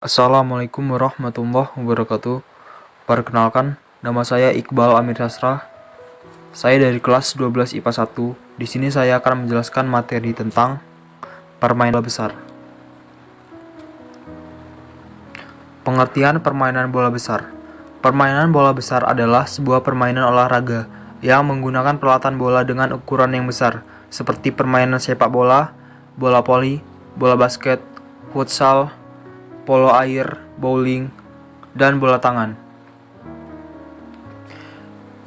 Assalamualaikum warahmatullahi wabarakatuh. Perkenalkan, nama saya Iqbal Amir Sastra. Saya dari kelas 12 IPA 1. Di sini saya akan menjelaskan materi tentang permainan bola besar. Pengertian permainan bola besar. Permainan bola besar adalah sebuah permainan olahraga yang menggunakan peralatan bola dengan ukuran yang besar, seperti permainan sepak bola, bola voli, bola basket, futsal, polo air, bowling, dan bola tangan.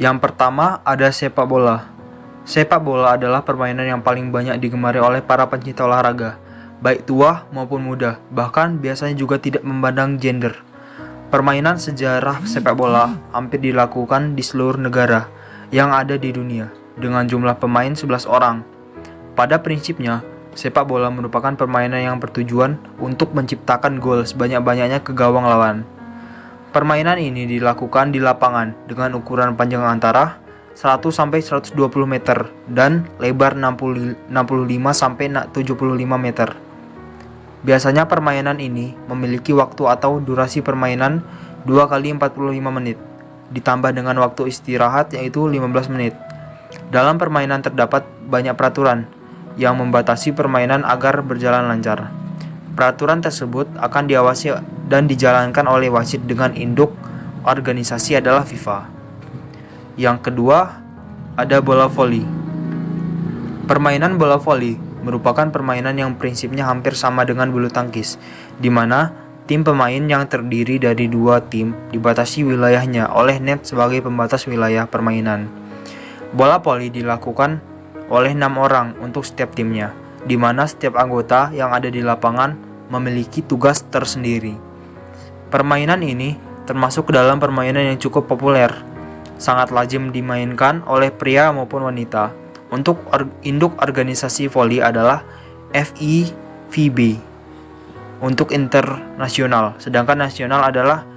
Yang pertama ada sepak bola. Sepak bola adalah permainan yang paling banyak digemari oleh para pencinta olahraga, baik tua maupun muda, bahkan biasanya juga tidak memandang gender. Permainan sejarah sepak bola hampir dilakukan di seluruh negara yang ada di dunia, dengan jumlah pemain 11 orang. Pada prinsipnya, sepak bola merupakan permainan yang bertujuan untuk menciptakan gol sebanyak-banyaknya ke gawang lawan. Permainan ini dilakukan di lapangan dengan ukuran panjang antara 100-120 meter dan lebar 65-75 meter. Biasanya permainan ini memiliki waktu atau durasi permainan 2 kali 45 menit, ditambah dengan waktu istirahat yaitu 15 menit. Dalam permainan terdapat banyak peraturan yang membatasi permainan agar berjalan lancar. Peraturan tersebut akan diawasi dan dijalankan oleh wasit dengan induk organisasi adalah FIFA. Yang kedua, ada bola voli. Permainan bola voli merupakan permainan yang prinsipnya hampir sama dengan bulu tangkis, di mana tim pemain yang terdiri dari dua tim dibatasi wilayahnya oleh net sebagai pembatas wilayah permainan. Bola voli dilakukan oleh 6 orang untuk setiap timnya, di mana setiap anggota yang ada di lapangan memiliki tugas tersendiri. Permainan ini termasuk ke dalam permainan yang cukup populer, sangat lazim dimainkan oleh pria maupun wanita. Untuk induk organisasi voli adalah FIVB untuk internasional, sedangkan nasional adalah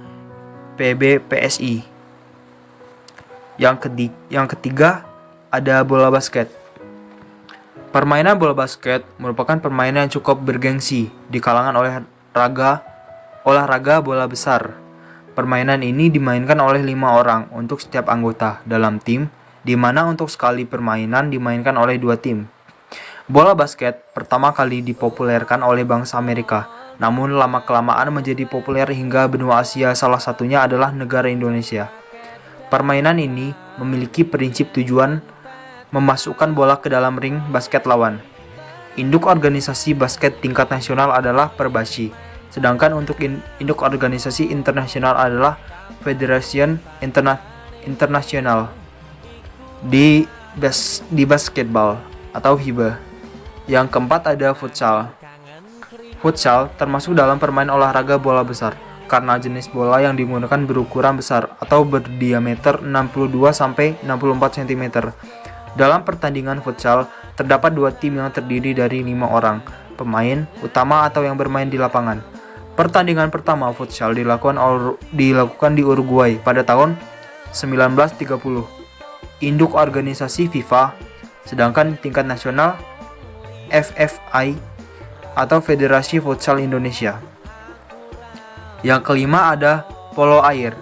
PBPSI. Yang ketiga ada bola basket. Permainan bola basket merupakan permainan yang cukup bergengsi di kalangan olahraga bola besar. Permainan ini dimainkan oleh 5 orang untuk setiap anggota dalam tim, di mana untuk sekali permainan dimainkan oleh 2 tim. Bola basket pertama kali dipopulerkan oleh bangsa Amerika, namun lama-kelamaan menjadi populer hingga benua Asia, salah satunya adalah negara Indonesia. Permainan ini memiliki prinsip tujuan memasukkan bola ke dalam ring basket lawan. Induk organisasi basket tingkat nasional adalah Perbasi, sedangkan untuk induk organisasi internasional adalah Federation International di basketball atau FIBA. Yang keempat ada futsal. Futsal termasuk dalam permainan olahraga bola besar karena jenis bola yang digunakan berukuran besar atau berdiameter 62-64 cm. Dalam pertandingan futsal, terdapat 2 tim yang terdiri dari 5 orang pemain utama atau yang bermain di lapangan. Pertandingan pertama futsal dilakukan di Uruguay pada tahun 1930. Induk organisasi FIFA, sedangkan tingkat nasional FFI atau Federasi Futsal Indonesia. Yang kelima ada polo air.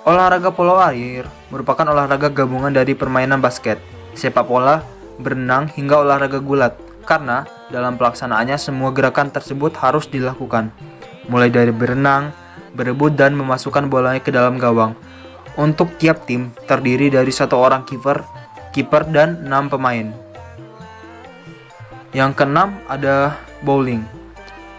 Olahraga polo air merupakan olahraga gabungan dari permainan basket, sepak bola, berenang hingga olahraga gulat, karena dalam pelaksanaannya semua gerakan tersebut harus dilakukan, mulai dari berenang, berebut dan memasukkan bolanya ke dalam gawang. Untuk tiap tim terdiri dari 1 orang kiper dan 6 pemain. Yang keenam ada bowling.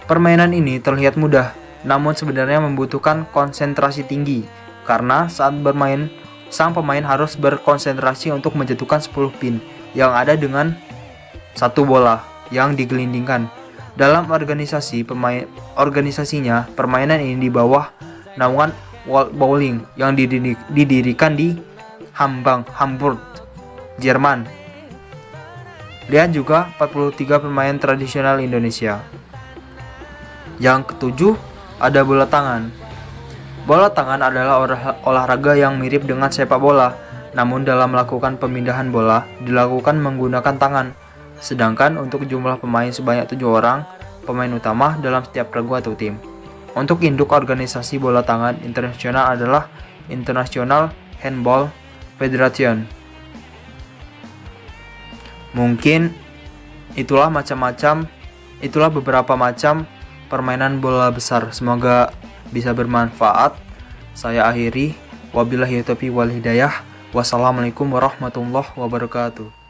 Permainan ini terlihat mudah, namun sebenarnya membutuhkan konsentrasi tinggi, karena saat bermain, sang pemain harus berkonsentrasi untuk menjatuhkan 10 pin yang ada dengan 1 bola yang digelindingkan. Dalam organisasinya, permainan ini di bawah naungan World Bowling yang didirikan di Hamburg, Jerman. Lihat juga 43 pemain tradisional Indonesia. Yang ketujuh ada bola tangan. Bola tangan adalah olahraga yang mirip dengan sepak bola, namun dalam melakukan pemindahan bola dilakukan menggunakan tangan. Sedangkan untuk jumlah pemain sebanyak 7 orang, pemain utama dalam setiap regu atau tim. Untuk induk organisasi bola tangan internasional adalah International Handball Federation. Mungkin itulah beberapa macam permainan bola besar. Semoga bisa bermanfaat. Saya akhiri. Wabillahi taufiq wal hidayah. Wassalamualaikum warahmatullahi wabarakatuh.